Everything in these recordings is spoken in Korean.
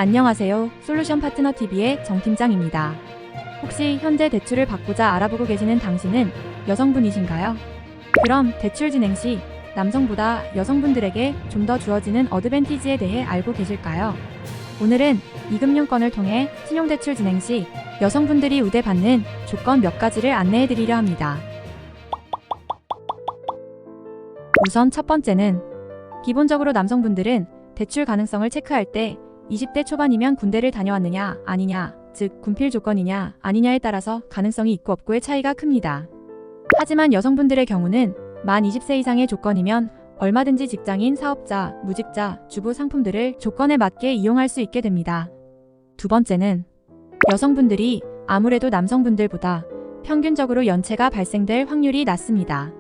안녕하세요. 솔루션 파트너 TV의 정 팀장입니다. 혹시 현재 대출을 받고자 알아보고 계시는 당신은 여성분이신가요? 그럼 대출 진행 시 남성보다 여성분들에게 좀 더 주어지는 어드밴티지에 대해 알고 계실까요? 오늘은 이금융권을 통해 신용대출 진행 시 여성분들이 우대받는 조건 몇 가지를 안내해 드리려 합니다. 우선 첫 번째는 기본적으로 남성분들은 대출 가능성을 체크할 때 20대 초반이면 군대를 다녀왔느냐 아니냐, 즉 군필 조건이냐 아니냐에 따라서 가능성이 있고 없고의 차이가 큽니다. 하지만 여성분들의 경우는 만 20세 이상의 조건이면 얼마든지 직장인, 사업자, 무직자, 주부 상품들을 조건에 맞게 이용할 수 있게 됩니다. 두 번째는 여성분들이 아무래도 남성분들보다 평균적으로 연체가 발생될 확률이 낮습니다.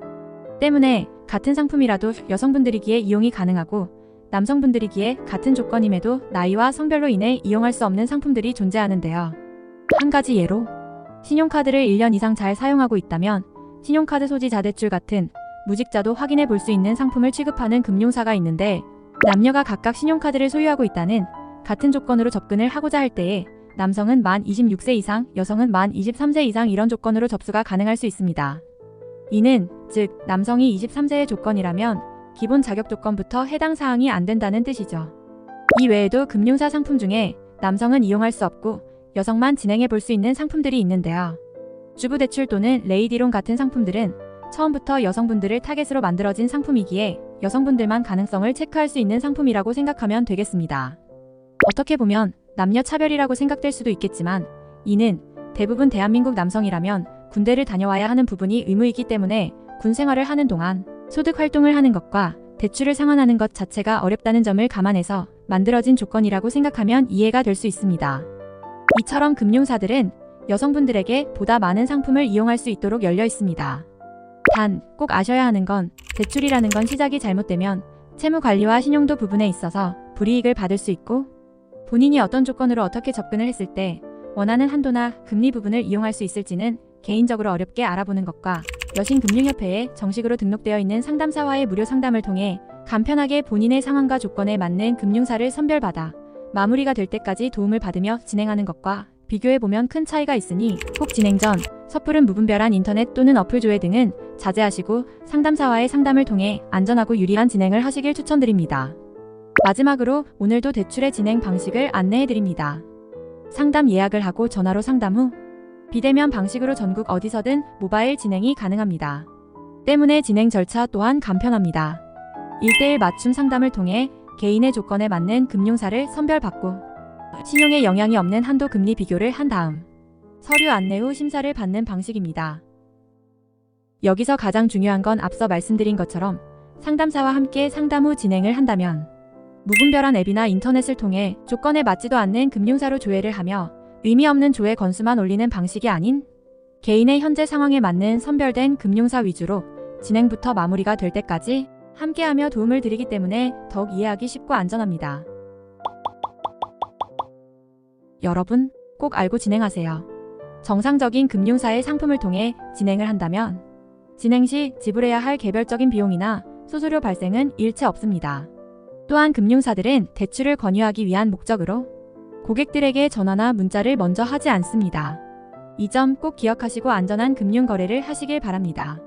때문에 같은 상품이라도 여성분들이기에 이용이 가능하고 남성분들이기에 같은 조건임에도 나이와 성별로 인해 이용할 수 없는 상품들이 존재하는데요. 한 가지 예로 신용카드를 1년 이상 잘 사용하고 있다면 신용카드 소지 자대출 같은 무직자도 확인해 볼 수 있는 상품을 취급하는 금융사가 있는데, 남녀가 각각 신용카드를 소유하고 있다는 같은 조건으로 접근을 하고자 할 때에 남성은 만 26세 이상, 여성은 만 23세 이상 이런 조건으로 접수가 가능할 수 있습니다. 이는 즉 남성이 23세의 조건이라면 기본 자격 조건부터 해당 사항이 안 된다는 뜻이죠. 이 외에도 금융사 상품 중에 남성은 이용할 수 없고 여성만 진행해 볼 수 있는 상품들이 있는데요. 주부대출 또는 레이디론 같은 상품들은 처음부터 여성분들을 타겟으로 만들어진 상품이기에 여성분들만 가능성을 체크할 수 있는 상품이라고 생각하면 되겠습니다. 어떻게 보면 남녀 차별이라고 생각될 수도 있겠지만 이는 대부분 대한민국 남성이라면 군대를 다녀와야 하는 부분이 의무이기 때문에 군 생활을 하는 동안 소득 활동을 하는 것과 대출을 상환하는 것 자체가 어렵다는 점을 감안해서 만들어진 조건이라고 생각하면 이해가 될 수 있습니다. 이처럼 금융사들은 여성분들에게 보다 많은 상품을 이용할 수 있도록 열려 있습니다. 단, 꼭 아셔야 하는 건 대출이라는 건 시작이 잘못되면 채무관리와 신용도 부분에 있어서 불이익을 받을 수 있고 본인이 어떤 조건으로 어떻게 접근을 했을 때 원하는 한도나 금리 부분을 이용할 수 있을지는 개인적으로 어렵게 알아보는 것과 여신금융협회에 정식으로 등록되어 있는 상담사와의 무료 상담을 통해 간편하게 본인의 상황과 조건에 맞는 금융사를 선별받아 마무리가 될 때까지 도움을 받으며 진행하는 것과 비교해보면 큰 차이가 있으니 꼭 진행 전 섣부른 무분별한 인터넷 또는 어플 조회 등은 자제하시고 상담사와의 상담을 통해 안전하고 유리한 진행을 하시길 추천드립니다. 마지막으로 오늘도 대출의 진행 방식을 안내해드립니다. 상담 예약을 하고 전화로 상담 후 비대면 방식으로 전국 어디서든 모바일 진행이 가능합니다. 때문에 진행 절차 또한 간편합니다. 1:1 맞춤 상담을 통해 개인의 조건에 맞는 금융사를 선별받고 신용에 영향이 없는 한도 금리 비교를 한 다음 서류 안내 후 심사를 받는 방식입니다. 여기서 가장 중요한 건 앞서 말씀드린 것처럼 상담사와 함께 상담 후 진행을 한다면 무분별한 앱이나 인터넷을 통해 조건에 맞지도 않는 금융사로 조회를 하며 의미 없는 조회 건수만 올리는 방식이 아닌 개인의 현재 상황에 맞는 선별된 금융사 위주로 진행부터 마무리가 될 때까지 함께하며 도움을 드리기 때문에 더욱 이해하기 쉽고 안전합니다. 여러분, 꼭 알고 진행하세요. 정상적인 금융사의 상품을 통해 진행을 한다면 진행 시 지불해야 할 개별적인 비용이나 수수료 발생은 일체 없습니다. 또한 금융사들은 대출을 권유하기 위한 목적으로 고객들에게 전화나 문자를 먼저 하지 않습니다. 이 점 꼭 기억하시고 안전한 금융 거래를 하시길 바랍니다.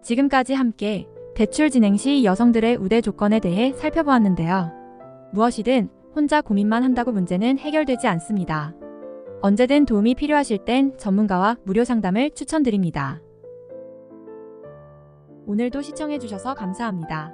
지금까지 함께 대출 진행 시 여성들의 우대 조건에 대해 살펴보았는데요. 무엇이든 혼자 고민만 한다고 문제는 해결되지 않습니다. 언제든 도움이 필요하실 땐 전문가와 무료 상담을 추천드립니다. 오늘도 시청해주셔서 감사합니다.